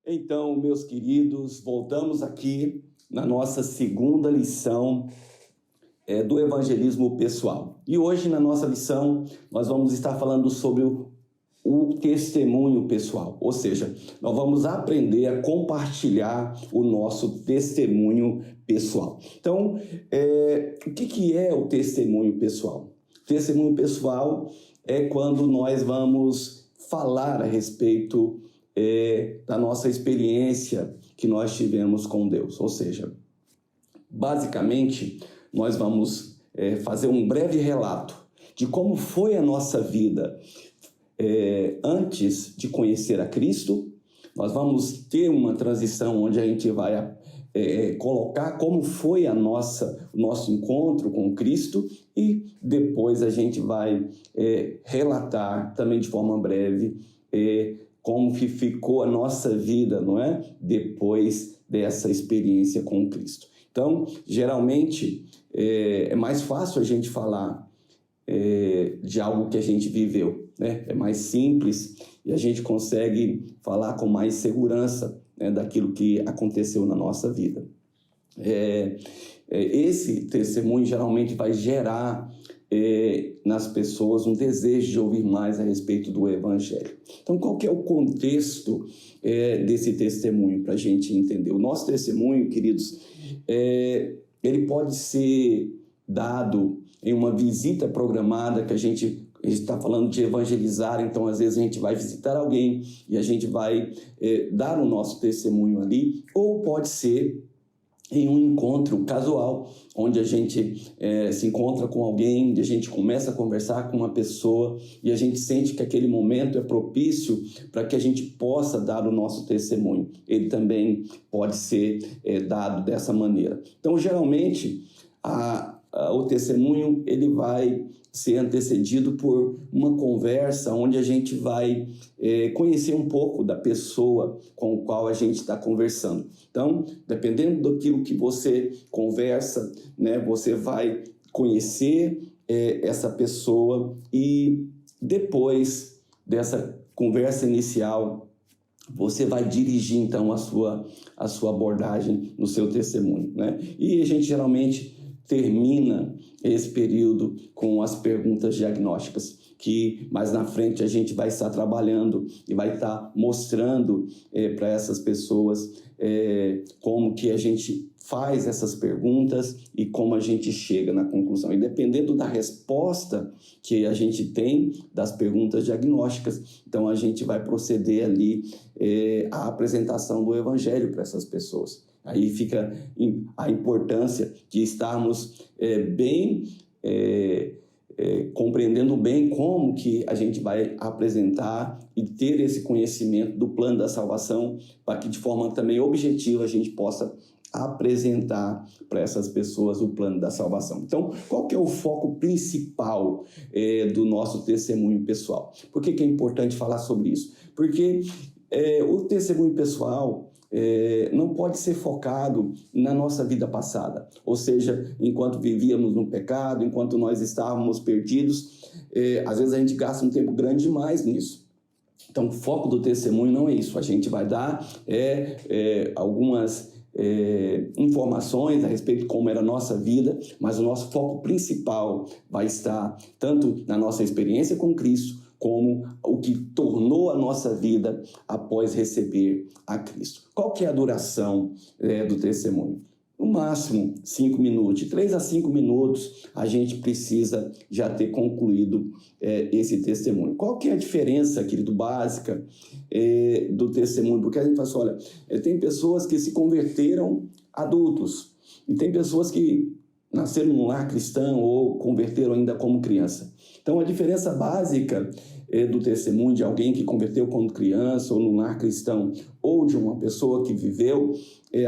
Então, meus queridos, voltamos aqui na nossa segunda lição do evangelismo pessoal. E hoje, na nossa lição, nós vamos estar falando sobre o testemunho pessoal, ou seja, nós vamos aprender a compartilhar o nosso testemunho pessoal. Então, o que é o testemunho pessoal? O testemunho pessoal é quando nós vamos falar a respeito da nossa experiência que nós tivemos com Deus. Ou seja, basicamente, nós vamos fazer um breve relato de como foi a nossa vida antes de conhecer a Cristo. Nós vamos ter uma transição onde a gente vai colocar como foi o nosso encontro com Cristo, e depois a gente vai relatar também de forma breve como que ficou a nossa vida, não é? Depois dessa experiência com Cristo. Então, geralmente, é mais fácil a gente falar de algo que a gente viveu, né? É mais simples e a gente consegue falar com mais segurança, né, daquilo que aconteceu na nossa vida. Esse testemunho geralmente vai gerar nas pessoas um desejo de ouvir mais a respeito do Evangelho. Então, qual que é o contexto desse testemunho para a gente entender? O nosso testemunho, queridos, ele pode ser dado em uma visita programada, que a gente está falando de evangelizar. Então, às vezes a gente vai visitar alguém e a gente vai dar o nosso testemunho ali, ou pode ser em um encontro casual, onde a gente se encontra com alguém, a gente começa a conversar com uma pessoa e a gente sente que aquele momento é propício para que a gente possa dar o nosso testemunho. Ele também pode ser dado dessa maneira. Então, geralmente, o testemunho ele vai ser antecedido por uma conversa onde a gente vai conhecer um pouco da pessoa com a qual a gente está conversando. Então, dependendo daquilo que você conversa, né, você vai conhecer essa pessoa, e depois dessa conversa inicial, você vai dirigir, então, a sua abordagem no seu testemunho, né? E a gente geralmente termina esse período com as perguntas diagnósticas, que mais na frente a gente vai estar trabalhando e vai estar mostrando para essas pessoas como que a gente faz essas perguntas e como a gente chega na conclusão. E dependendo da resposta que a gente tem das perguntas diagnósticas, então a gente vai proceder ali à apresentação do Evangelho para essas pessoas. Aí fica a importância de estarmos compreendendo bem como que a gente vai apresentar e ter esse conhecimento do plano da salvação, para que de forma também objetiva a gente possa apresentar para essas pessoas o plano da salvação. Então, qual que é o foco principal do nosso testemunho pessoal? Por que é importante falar sobre isso? Porque o testemunho pessoal não pode ser focado na nossa vida passada, ou seja, enquanto vivíamos no pecado, enquanto nós estávamos perdidos. Às vezes a gente gasta um tempo grande demais nisso. Então, o foco do testemunho não é isso. A gente vai dar algumas informações a respeito de como era a nossa vida, mas o nosso foco principal vai estar tanto na nossa experiência com Cristo, como o que tornou a nossa vida após receber a Cristo. Qual que é a duração do testemunho? No máximo 5 minutos, de 3 a 5 minutos, a gente precisa já ter concluído esse testemunho. Qual que é a diferença, querido, básica do testemunho? Porque a gente fala assim, olha, tem pessoas que se converteram adultos, e tem pessoas que nasceram num lar cristão ou converteram ainda como criança. Então, a diferença básica do testemunho de alguém que converteu quando criança ou num lar cristão, ou de uma pessoa que viveu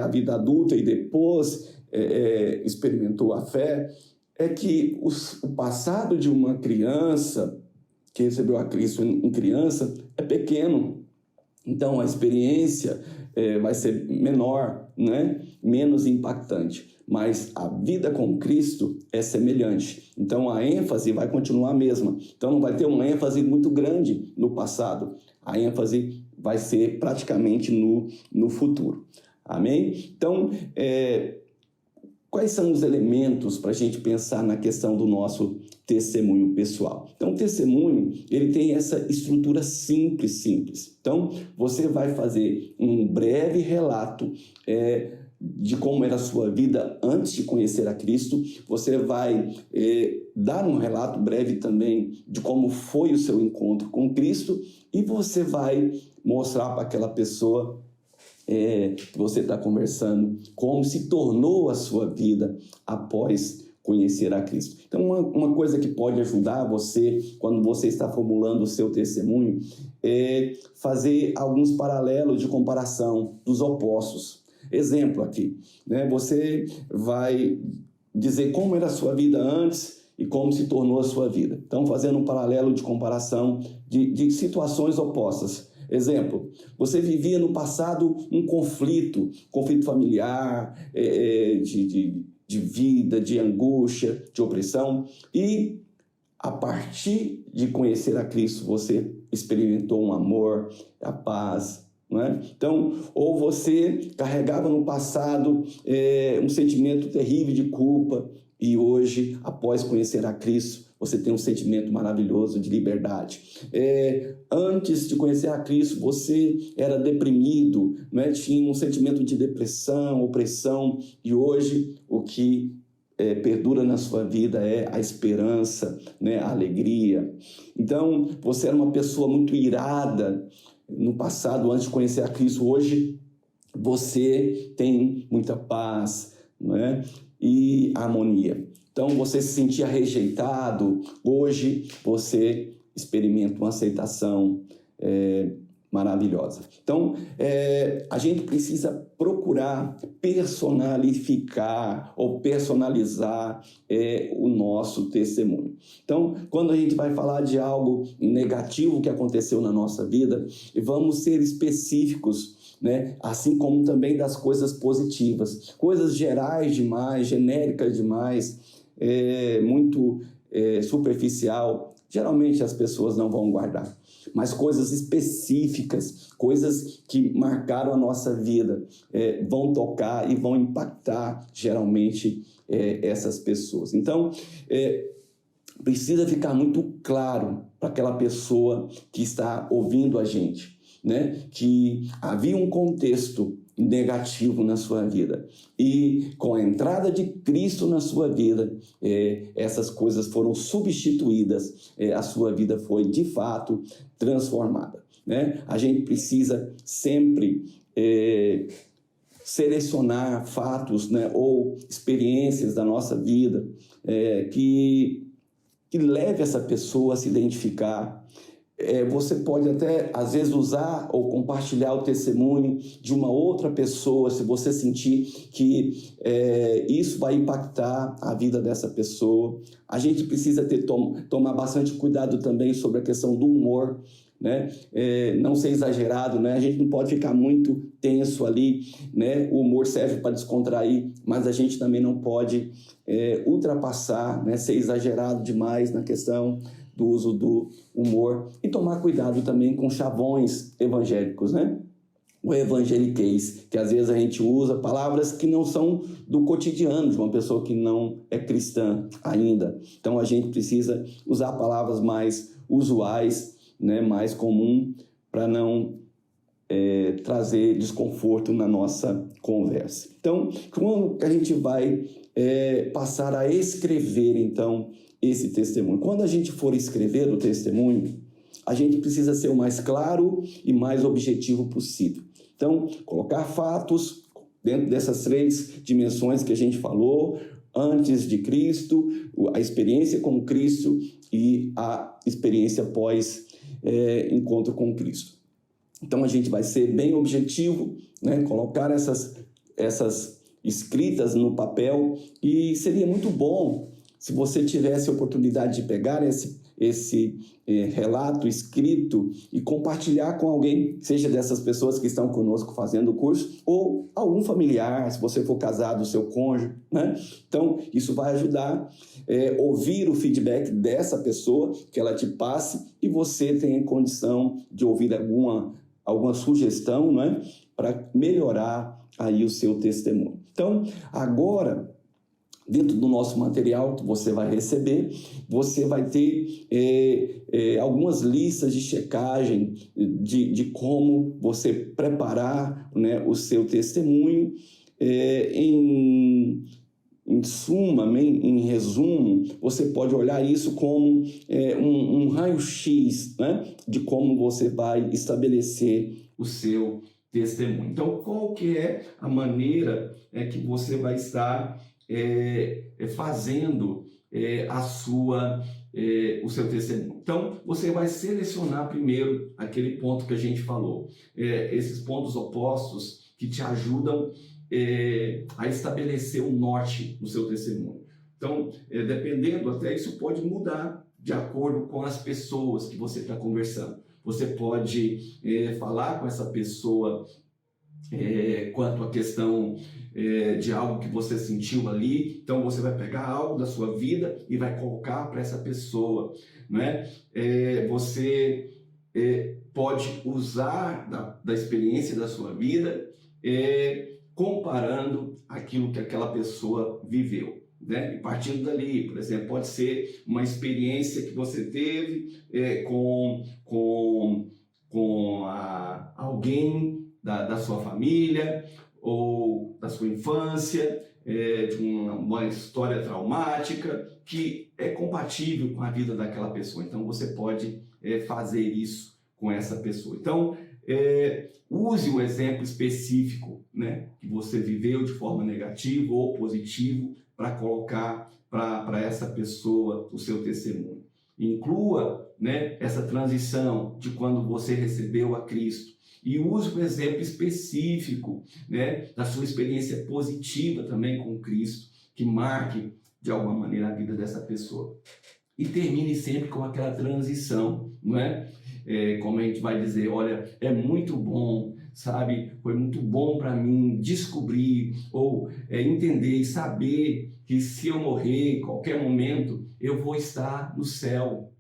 a vida adulta e depois experimentou a fé, é que o passado de uma criança que recebeu a Cristo em criança é pequeno. Então, a experiência vai ser menor, né? Menos impactante. Mas a vida com Cristo é semelhante. Então, a ênfase vai continuar a mesma. Então, não vai ter uma ênfase muito grande no passado. A ênfase vai ser praticamente no futuro. Amém? Então, quais são os elementos para a gente pensar na questão do nosso testemunho pessoal? Então, o testemunho, ele tem essa estrutura simples. Então, você vai fazer um breve relato de como era a sua vida antes de conhecer a Cristo. Você vai dar um relato breve também de como foi o seu encontro com Cristo, e você vai mostrar para aquela pessoa que você está conversando como se tornou a sua vida após conhecer a Cristo. Então, uma coisa que pode ajudar você, quando você está formulando o seu testemunho, é fazer alguns paralelos de comparação dos opostos. Exemplo aqui, né? Você vai dizer como era a sua vida antes e como se tornou a sua vida. Então, fazendo um paralelo de comparação de situações opostas. Exemplo, você vivia no passado um conflito familiar, de vida, de angústia, de opressão, e a partir de conhecer a Cristo, você experimentou um amor, a paz, não é? Então, ou você carregava no passado um sentimento terrível de culpa, e hoje, após conhecer a Cristo, você tem um sentimento maravilhoso de liberdade. Antes de conhecer a Cristo, você era deprimido, né? Tinha um sentimento de depressão, opressão, e hoje o que perdura na sua vida é a esperança, né? A alegria. Então, você era uma pessoa muito irada no passado, antes de conhecer a Cristo. Hoje, você tem muita paz, né? E harmonia. Então, você se sentia rejeitado, hoje você experimenta uma aceitação maravilhosa. Então, a gente precisa procurar personalificar ou personalizar o nosso testemunho. Então, quando a gente vai falar de algo negativo que aconteceu na nossa vida, vamos ser específicos, né? Assim como também das coisas positivas. Coisas gerais demais, genéricas demais, muito superficial, geralmente as pessoas não vão guardar. Mas coisas específicas, coisas que marcaram a nossa vida, vão tocar e vão impactar geralmente essas pessoas. Então, precisa ficar muito claro para aquela pessoa que está ouvindo a gente, né? Que havia um contexto negativo na sua vida, e com a entrada de Cristo na sua vida, essas coisas foram substituídas, a sua vida foi de fato transformada, né? A gente precisa sempre selecionar fatos, né, ou experiências da nossa vida que leve essa pessoa a se identificar. Você pode até, às vezes, usar ou compartilhar o testemunho de uma outra pessoa, se você sentir que isso vai impactar a vida dessa pessoa. A gente precisa tomar bastante cuidado também sobre a questão do humor, né? Não ser exagerado, né? A gente não pode ficar muito tenso ali, né? O humor serve para descontrair, mas a gente também não pode ultrapassar, né? Ser exagerado demais na questão do uso do humor, e tomar cuidado também com chavões evangélicos, né? O evangeliquez, que às vezes a gente usa palavras que não são do cotidiano de uma pessoa que não é cristã ainda. Então a gente precisa usar palavras mais usuais, né? Mais comum, para não trazer desconforto na nossa conversa. Então, como que a gente vai passar a escrever, então, esse testemunho? Quando a gente for escrever o testemunho, a gente precisa ser o mais claro e mais objetivo possível. Então, colocar fatos dentro dessas 3 dimensões que a gente falou: antes de Cristo, a experiência com Cristo e a experiência pós encontro com Cristo. Então, a gente vai ser bem objetivo, né? Colocar essas escritas no papel, e seria muito bom se você tivesse a oportunidade de pegar esse relato escrito e compartilhar com alguém, seja dessas pessoas que estão conosco fazendo o curso, ou algum familiar, se você for casado, o seu cônjuge, né? Então, isso vai ajudar ouvir o feedback dessa pessoa, que ela te passe, e você tenha condição de ouvir alguma alguma sugestão, né, para melhorar aí o seu testemunho. Então, agora, dentro do nosso material que você vai receber, você vai ter algumas listas de checagem de como você preparar, né, o seu testemunho. Em suma, em resumo, você pode olhar isso como um raio-x, né, de como você vai estabelecer o seu testemunho. Então, qual que é a maneira que você vai estar fazendo o seu testemunho? Então, você vai selecionar primeiro aquele ponto que a gente falou, esses pontos opostos que te ajudam a estabelecer o norte no seu testemunho. Então, dependendo, até isso pode mudar de acordo com as pessoas que você está conversando. Você pode falar com essa pessoa quanto à questão de algo que você sentiu ali. Então, você vai pegar algo da sua vida e vai colocar para essa pessoa, né? Você pode usar da experiência da sua vida, comparando aquilo que aquela pessoa viveu, né? E partindo dali, por exemplo, pode ser uma experiência que você teve com alguém da sua família ou da sua infância, de uma história traumática que é compatível com a vida daquela pessoa. Então, você pode fazer isso com essa pessoa. Então, use o exemplo específico, né, que você viveu de forma negativa ou positiva para colocar para essa pessoa o seu testemunho. Inclua, né, essa transição de quando você recebeu a Cristo e use o exemplo específico, né, da sua experiência positiva também com Cristo, que marque de alguma maneira a vida dessa pessoa. E termine sempre com aquela transição, não é? Como a gente vai dizer, olha, é muito bom, sabe? Foi muito bom para mim descobrir ou entender e saber que se eu morrer em qualquer momento, eu vou estar no céu.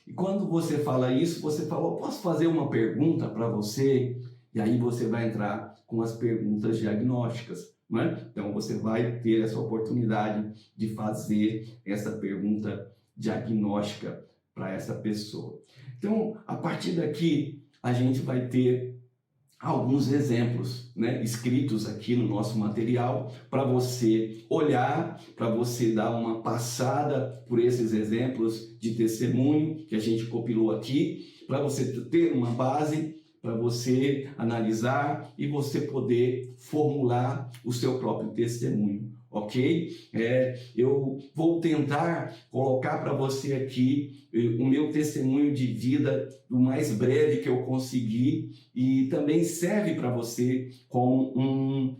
E quando você fala isso, você fala, posso fazer uma pergunta para você? E aí você vai entrar com as perguntas diagnósticas, não é? Então você vai ter essa oportunidade de fazer essa pergunta diagnóstica para essa pessoa. Então, a partir daqui, a gente vai ter alguns exemplos, né, escritos aqui no nosso material para você olhar, para você dar uma passada por esses exemplos de testemunho que a gente compilou aqui, para você ter uma base, para você analisar e você poder formular o seu próprio testemunho. Ok? Eu vou tentar colocar para você aqui o meu testemunho de vida o mais breve que eu conseguir e também serve para você como um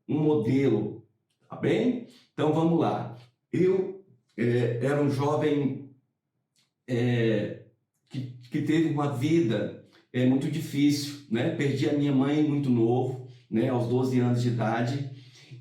modelo, tá bem? Então vamos lá. Eu era um jovem que teve uma vida muito difícil, né? Perdi a minha mãe muito novo, né? Aos 12 anos de idade.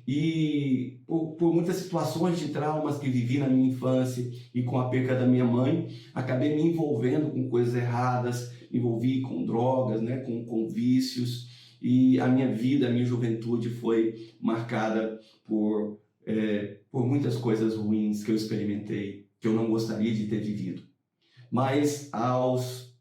E por muitas situações de traumas que vivi na minha infância e com a perca da minha mãe, acabei me envolvendo com coisas erradas, me envolvi com drogas, né, com vícios, e a minha vida, a minha juventude foi marcada por muitas coisas ruins que eu experimentei, que eu não gostaria de ter vivido. Mas aos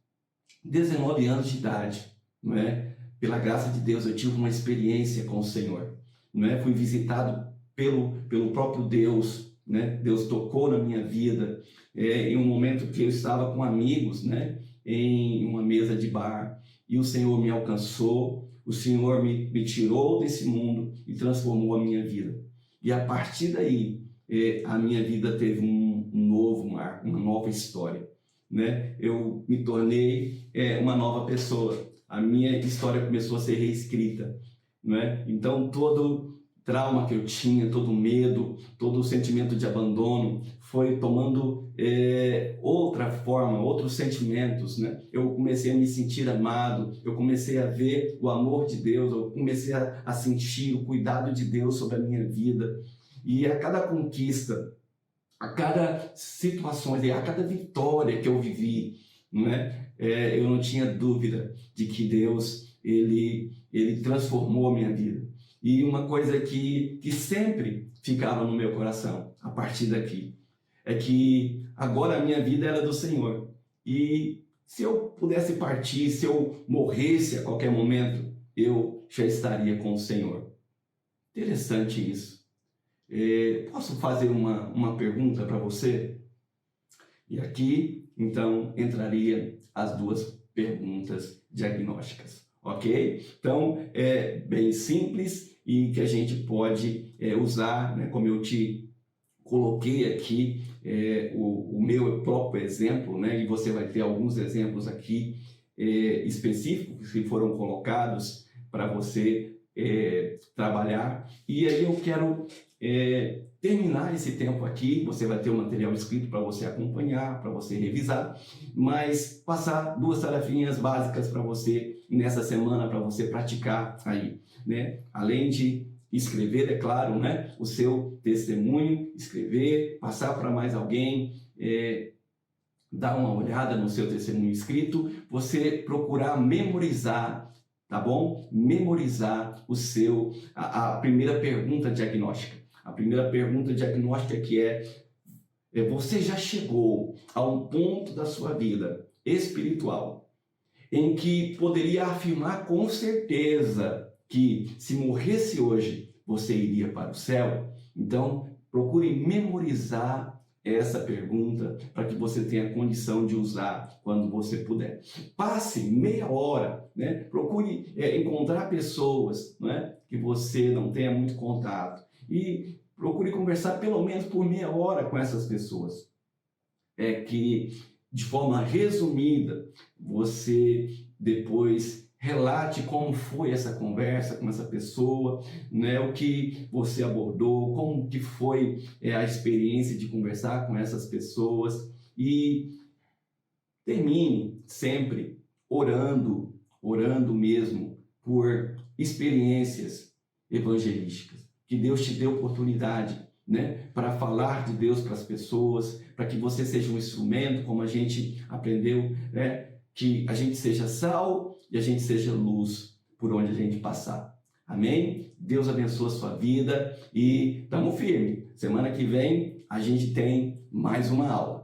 19 anos de idade, não é? Pela graça de Deus, eu tive uma experiência com o Senhor. Né? Fui visitado pelo próprio Deus, né? Deus tocou na minha vida em um momento que eu estava com amigos, né? Em uma mesa de bar, e o Senhor me alcançou, o Senhor me tirou desse mundo e transformou a minha vida. E a partir daí, a minha vida teve um novo marco, uma nova história, né? Eu me tornei uma nova pessoa, a minha história começou a ser reescrita. Né? Então, todo trauma que eu tinha, todo medo, todo o sentimento de abandono foi tomando outra forma, outros sentimentos, né? Eu comecei a me sentir amado, eu comecei a ver o amor de Deus, eu comecei a sentir o cuidado de Deus sobre a minha vida. E a cada conquista, a cada situação, a cada vitória que eu vivi, não é? Eu não tinha dúvida de que Deus ele transformou a minha vida. E uma coisa que sempre ficava no meu coração, a partir daqui, é que agora a minha vida era do Senhor. E se eu pudesse partir, se eu morresse a qualquer momento, eu já estaria com o Senhor. Interessante isso. Posso fazer uma pergunta para você? E aqui, então, entraria as duas perguntas diagnósticas, ok? Então, é bem simples e que a gente pode usar, né, como eu te coloquei aqui o meu próprio exemplo, né, e você vai ter alguns exemplos aqui específicos que foram colocados para você trabalhar. E aí eu quero terminar esse tempo aqui. Você vai ter o material escrito para você acompanhar, para você revisar, mas passar duas tarefinhas básicas para você nessa semana, para você praticar aí, né? Além de escrever, é claro, né, o seu testemunho, escrever, passar para mais alguém, dar uma olhada no seu testemunho escrito, você procurar memorizar, tá bom? Memorizar a primeira pergunta diagnóstica. A primeira pergunta diagnóstica que você já chegou a um ponto da sua vida espiritual em que poderia afirmar com certeza que se morresse hoje, você iria para o céu? Então, procure memorizar essa pergunta para que você tenha condição de usar quando você puder. Passe meia hora, né? Procure encontrar pessoas, né, que você não tenha muito contato e procure conversar pelo menos por meia hora com essas pessoas. Que, de forma resumida, você depois relate como foi essa conversa com essa pessoa, né? O que você abordou, como que foi a experiência de conversar com essas pessoas, e termine sempre orando mesmo por experiências evangelísticas. Que Deus te dê oportunidade, né, para falar de Deus para as pessoas, para que você seja um instrumento, como a gente aprendeu, né, que a gente seja sal e a gente seja luz por onde a gente passar. Amém? Deus abençoe a sua vida e estamos firmes. Semana que vem a gente tem mais uma aula.